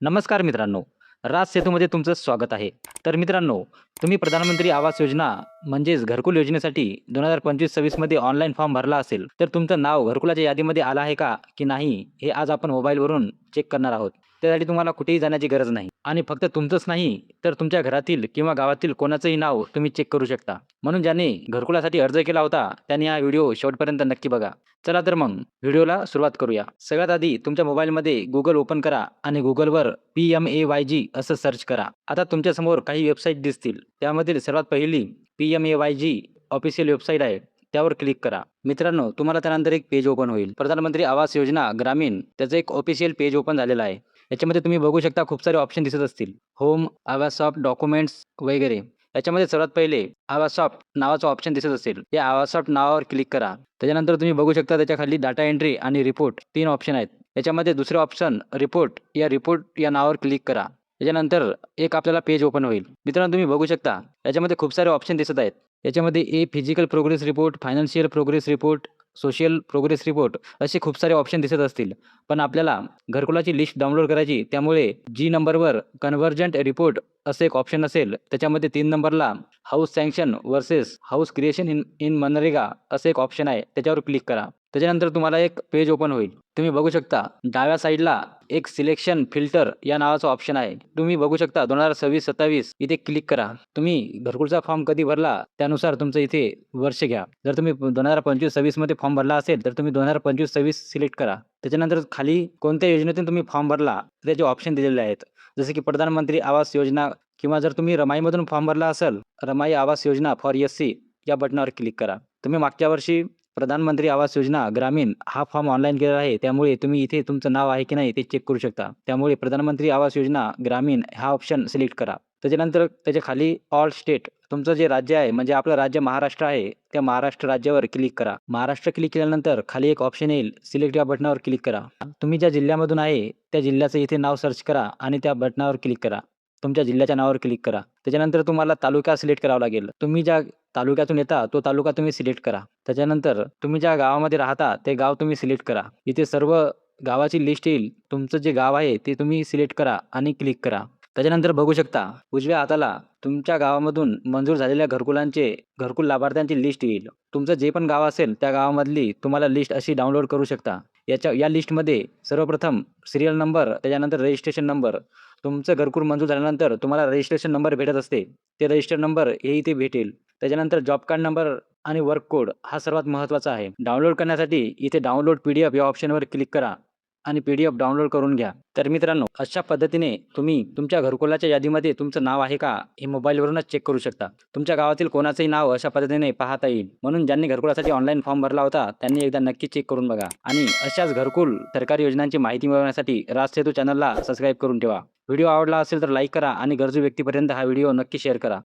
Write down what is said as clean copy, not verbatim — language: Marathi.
नमस्कार मित्रांनो, राज सेतूमध्ये तुमचं स्वागत आहे. तर मित्रांनो, तुम्ही प्रधानमंत्री आवास योजना म्हणजेच घरकुल योजनेसाठी 2025-26 मध्ये ऑनलाईन फॉर्म भरला असेल, तर तुमचं नाव घरकुलाच्या यादीमध्ये आलं आहे का की नाही, हे आज आपण मोबाईलवरून चेक करणार आहोत. त्यासाठी तुम्हाला कुठेही जाण्याची गरज नाही आणि फक्त तुमचंच नाही, तर तुमच्या घरातील किंवा गावातील कोणाचंही नाव तुम्ही चेक करू शकता. म्हणून ज्याने घरकुलासाठी अर्ज केला होता, त्याने हा व्हिडिओ शेवटपर्यंत नक्की बघा. चला तर मग व्हिडिओला सुरुवात करूया. सगळ्यात आधी तुमच्या मोबाईलमध्ये Google ओपन करा आणि Googleवर PMAYG असं सर्च करा. आता तुमच्यासमोर काही वेबसाईट दिसतील. त्यामधील सर्वात पहिली PMAYG ऑफिशियल वेबसाईट आहे. त्यावर क्लिक करा. मित्रांनो, तुम्हाला त्यानंतर एक पेज ओपन होईल. प्रधानमंत्री आवास योजना ग्रामीण त्याचं एक ऑफिशियल पेज ओपन झालेलं आहे. याच्यामध्ये तुम्ही बघू शकता खूप सारे ऑप्शन दिसत असतील. होम, आवासॉफ्ट, डॉक्युमेंट्स वगैरे. याच्यामध्ये सर्वात पहिले आवासॉफ्ट नावाचं ऑप्शन दिसत असेल. या आवासॉफ्ट नावावर क्लिक करा. त्याच्यानंतर तुम्ही बघू शकता त्याच्या खाली डाटा एंट्री आणि रिपोर्ट 3 ऑप्शन आहेत. याच्यामध्ये दुसरे ऑप्शन रिपोर्ट या नावावर क्लिक करा. त्याच्यानंतर एक आपल्याला पेज ओपन होईल. मित्रांनो, तुम्ही बघू शकता याच्यामध्ये खूप सारे ऑप्शन दिसत आहेत. याच्यामध्ये physical progress report, financial progress report, social progress report असे खूप सारे ऑप्शन दिसत असतील. पण आपल्याला घरकुलाची लिस्ट डाउनलोड करायची, त्यामुळे जी नंबरवर कन्व्हर्जंट रिपोर्ट असं एक ऑप्शन असेल, त्याच्यामध्ये 3 नंबरला house sanction versus house creation in in MNREGA असं एक ऑप्शन आहे. त्याच्यावर क्लिक करा. त्याच्यानंतर तुम्हाला एक पेज ओपन होईल. तुम्ही बघू शकता डाव्या साईडला एक सिलेक्शन फिल्टर या नावाचा ऑप्शन आहे. तुम्ही बघू शकता 2026-27 इथे क्लिक करा. तुम्ही घरकुलचा फॉर्म कधी भरला त्यानुसार तुमचं इथे वर्ष घ्या. जर तुम्ही 2025-26 मध्ये फॉर्म भरला असेल, तर तुम्ही 2025-26 सिलेक्ट करा. त्याच्यानंतर खाली कोणत्या योजनेतून तुम्ही फॉर्म भरला त्याचे ऑप्शन दिलेले आहेत. जसे की प्रधानमंत्री आवास योजना, किंवा जर तुम्ही रमाईमधून फॉर्म भरला असेल, रमाई आवास योजना फॉर SC या बटनावर क्लिक करा. तुम्ही मागच्या वर्षी प्रधानमंत्री आवास योजना ग्रामीण हा फॉर्म ऑनलाईन केलेला आहे, त्यामुळे तुम्ही इथे तुमचं नाव आहे की नाही ते चेक करू शकता. त्यामुळे प्रधानमंत्री आवास योजना ग्रामीण हा ऑप्शन सिलेक्ट करा. त्याच्यानंतर त्याच्या खाली ऑल स्टेट तुमचं जे राज्य आहे, म्हणजे आपलं राज्य महाराष्ट्र आहे, त्या महाराष्ट्र राज्यावर क्लिक करा. महाराष्ट्र क्लिक केल्यानंतर खाली एक ऑप्शन येईल, सिलेक्ट या बटनावर क्लिक करा. तुम्ही ज्या जिल्ह्यामधून आहे त्या जिल्ह्याचं इथे नाव सर्च करा आणि त्या बटनावर क्लिक करा. तुमच्या जिल्ह्याच्या नावावर क्लिक करा. त्याच्यानंतर तुम्हाला तालुका सिलेक्ट करावा लागेल. तुम्ही ज्या तालुक्यातून येता तो तालुका तुम्ही सिलेक्ट करा. त्याच्यानंतर तुम्ही ज्या गावामध्ये राहता ते गाव तुम्ही सिलेक्ट करा. इथे सर्व गावाची लिस्ट येईल. तुमचं जे गाव आहे ते तुम्ही सिलेक्ट करा आणि क्लिक करा. त्याच्यानंतर बघू शकता उजव्या हाताला तुमच्या गावामधून मंजूर झालेल्या घरकुल लाभार्थ्यांची लिस्ट येईल. तुमचं जे पण गाव असेल त्या गावामधली तुम्हाला लिस्ट अशी डाउनलोड करू शकता. या लिस्टमध्ये सर्वप्रथम सिरियल नंबर, त्याच्यानंतर रजिस्ट्रेशन नंबर. तुमचं घरकुल मंजूर झाल्यानंतर तुम्हाला रजिस्ट्रेशन नंबर भेटत असते. ते रजिस्टर नंबर हे इथे भेटेल. त्याच्यानंतर जॉब कार्ड नंबर आणि वर्क कोड हा सर्वात महत्त्वाचा आहे. डाउनलोड करण्यासाठी इथे डाउनलोड PDF या ऑप्शनवर क्लिक करा आणि PDF डाउनलोड करून घ्या. तर मित्रांनो, अशा पद्धतीने तुम्ही तुमच्या घरकुलाच्या यादीमध्ये तुमचं नाव आहे का हे मोबाईलवरूनच चेक करू शकता. तुमच्या गावातील कोणाचंही नाव अशा पद्धतीने पाहता येईल. म्हणून ज्यांनी घरकुलासाठी ऑनलाईन फॉर्म भरला होता त्यांनी एकदा नक्की चेक करून बघा. आणि अशाच घरकुल सरकारी योजनांची माहिती मिळवण्यासाठी राज सेतू चॅनलला सबस्क्राईब करून ठेवा. व्हिडिओ आवडला असेल तर लाईक करा आणि गरजू व्यक्तीपर्यंत हा व्हिडिओ नक्की शेअर करा.